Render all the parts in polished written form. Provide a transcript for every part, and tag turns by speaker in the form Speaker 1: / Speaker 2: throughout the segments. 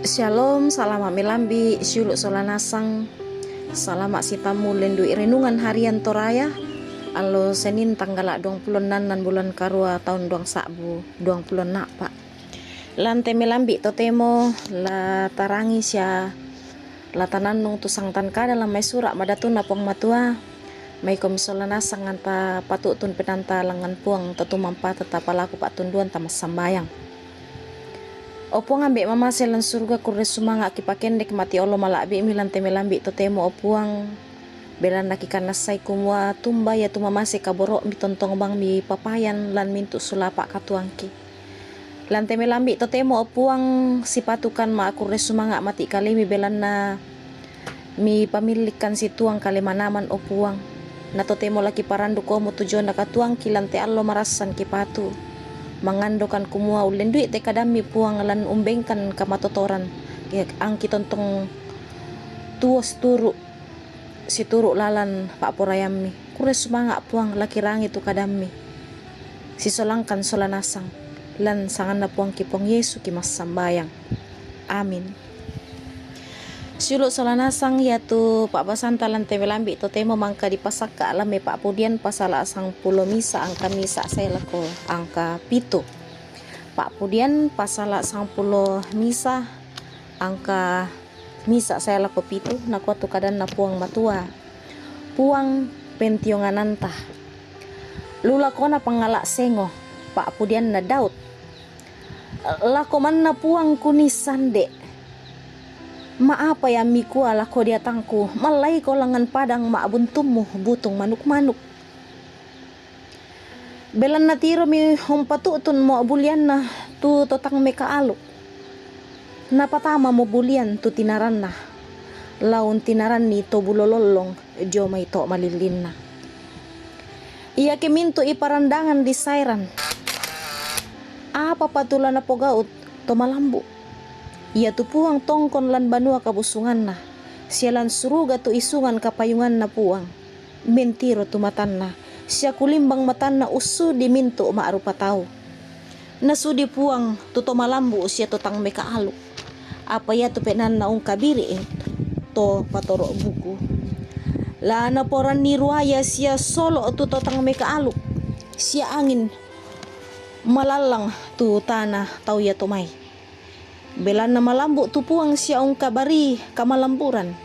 Speaker 1: Shalom, salam milambi, syuluk solanasang, salamat sitamu lendu renungan harian Toraya, alo Senin tanggal 26 bulan Karua tahun 2026 Pak. Lante milambi totemo la tarangi sya la tananung tu sang tanka dalam mai surak madatun napong matua, mai komisolanasang anta patutun penanta langan puang tetumampa tetap palaku pak tunduan tamas sambayang. Opuang ambek mama selan surga kurde sumanga kipakendek mati olo malabi milan temelambi totemo opuang belan naki kanasai kumwa tumba ya tuma mase kaborok mi tontong bang mi papayan lan mintu sulapa katuangki lan temelambi totemo opuang sipatukan ma kurde sumanga mati kali mi belan na mi pamilikan situang kali manaman opuang na totemo laki parandu komo tujuan na katuangki lan te allo marasan kipatu mangandokan kumua ulen duit te kadami puang lan umbengkan kamatotoran ang kitontong tuos turu si turu lalan pak porayami kure sumanga puang laki rangi tu kadami si solangkan solanasang lan sangan na puang kipong Yesu kimas sambayang amin. Suluk solanasang yaitu Pak Basanta lan temelambi to temo mangka dipasak ke alam Pak Pudian pasal asang pulo misa angka misa saya lako angka pitu. Pak Pudian pasal asang pulo misa angka misa saya lako pitu nakuat tu kadan na puang matua puang pentiongananta lula kona pangalak sengo Pak Pudian na Daud lakoman na puang kunisande maapa ya miku ala ko dia tangku malai ko langan padang maabuntummu butung manuk-manuk belan na tiro mi humpatutun mo abulian na tu totang meka alu napatama mo bulian tu tinaran na laun tinaran ni to bulololong jo may to malilin na iya kemintu iparandangan di sairan apa patulan na pogaut to malambu ia tu puang tongkon lan banua kabusungan na sialan suruga tu isungan kapayungan na puang mentiro tu matan na siya kulimbang matan na usu di minto maarupa tau nasudi puang tu to malambu siya to tang meka alu apa ya tu penan na ung kabiri to patoro buku la na poran ni ruaya siya solo tu to tang meka alu siya angin malalang tu tanah tau ya to mai belan na malambu tu puang siya ung kabari kamalamburan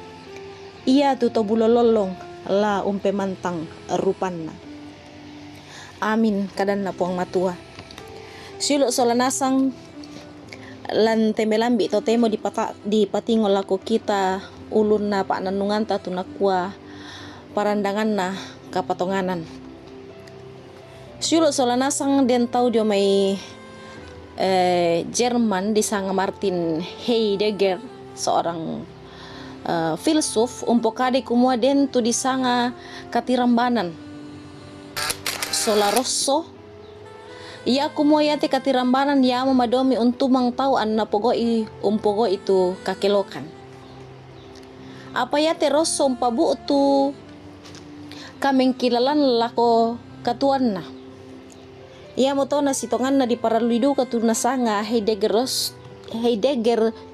Speaker 1: iya tu to bulololong la umpe mantang rupan na amin kadan na puang matua siluk solanasang lan temelambi to temo di patingol lako kita ulun na pak nanungan ta tu nakua parandangan na kapatonganan siluk solanasang den tau dio mai Jerman di sang Martin Heidegger seorang filsuf umpokade kumua den tu di sanga katirambanan sola rosso ia kumua yate katirambanan ya mamadomi untumang tau anna pogoi umpogo itu kakelokan apa yate rosso umpabu tu kameng kilalan lako katuan na ia moto na sitongan na di paraluidu katu na sanga Heidegger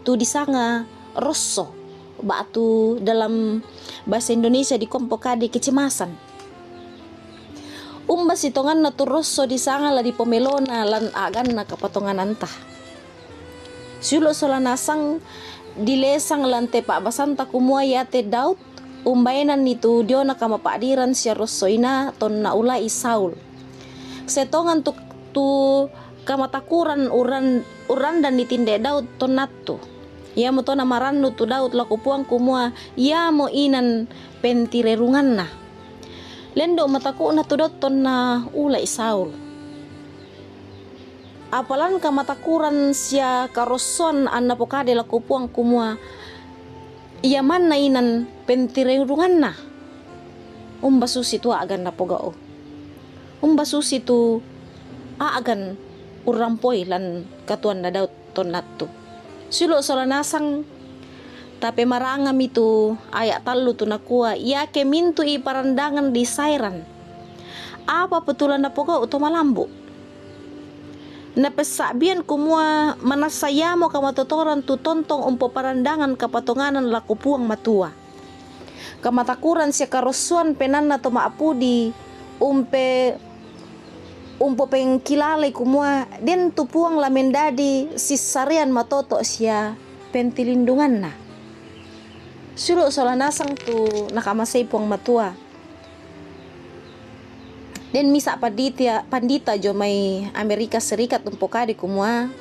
Speaker 1: tu di sanga rosso batu dalam bahasa Indonesia di kompokade kecemasan umba sitongan na tu rosso di sanga la di pomelona lan agan na kapatongan antah sulo solanasang dilesang lante Pak Basanta kumua yate Daud umbainan itu dio na kamapadiran siya rosso ina ton na ulai Saul setongan tu kamatakuran uran dan ditinde Daud tonatu ia mo to na marannu tu Daud laku puang kumua ia mo inan pentirerungan na lendo mataku na tu Daud ton na ulai Saul apalan kamatakuran sia karoson anna pokade laku puang kumua ia man na inan pentirerungan na susi tu agan na pogao susi tu aagan urampoi lan katuan na Daud tonatu sulo solanasang tapi marangam itu ayak talu tu nakua ia kemintu i parandangan di sairan apa petulan na pogo uto malambu Napasabian kumua manasayamo kamatotoran tu tontong umpo parandangan kapatonganan laku puang matua. Kamatakuran siya karosuan penan na tumaapudi umpo pengkilalay kumua den tupuang lamendadi sisarian matoto siya pentilindungan na. Sulo solanasang tu nakamasay puang matua. Den misa pandita jo may Amerika Serikat umpo kadi kumua.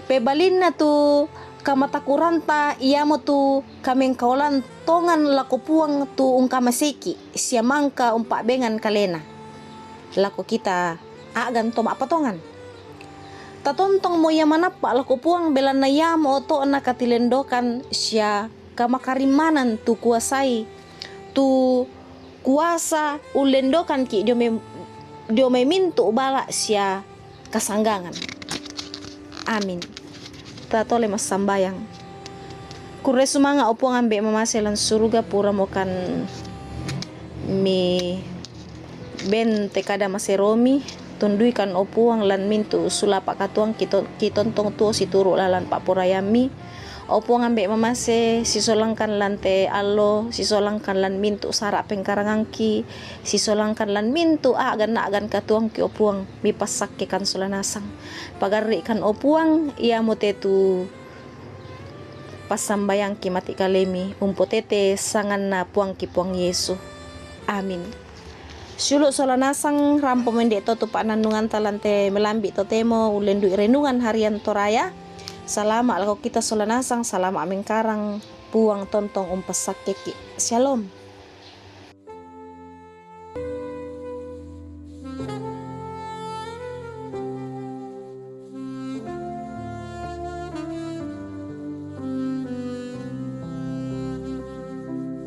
Speaker 1: Pebalin na tu kamatakuranta iya mo tu kameng kaulan tongan laku puang tu ungkamasiki siya mangka umpa bengan kalena. Laku kita agan toma patongan. Tatontong mo ya manapa laku puang belan na ya mo to na katilendokan siya kamakarimanan tu kuasai tu kuasa ulendokan ki dio may mintu bala siya kasanggangan. Amin. Tatole mas sambayang. Kure sumanga opo ngambe mamaselan suruga pura mokan mi bente kada maseromi tundui kan opo ang lan mintu sulapa katuang kitontong tuo situru lalan pak purayami opo ngambe mamase sisolangkan lante allo sisolangkan lan mintu sarak pengkarangangki sisolangkan lan mintu agan katuang ki opuang mipasak ke kan solanasang pagarri kan opuang ia motetu pasambayang ki mati kalemi umpotete sangan na puang ki puang Yesu. Amin. Suluk solanasang rampo mendek to tu panandungan talante melambi to temo ulendu renungan harian toraya. Salama alko kita solanasang salama amengkarang puang tontong umpasak keki. Shalom.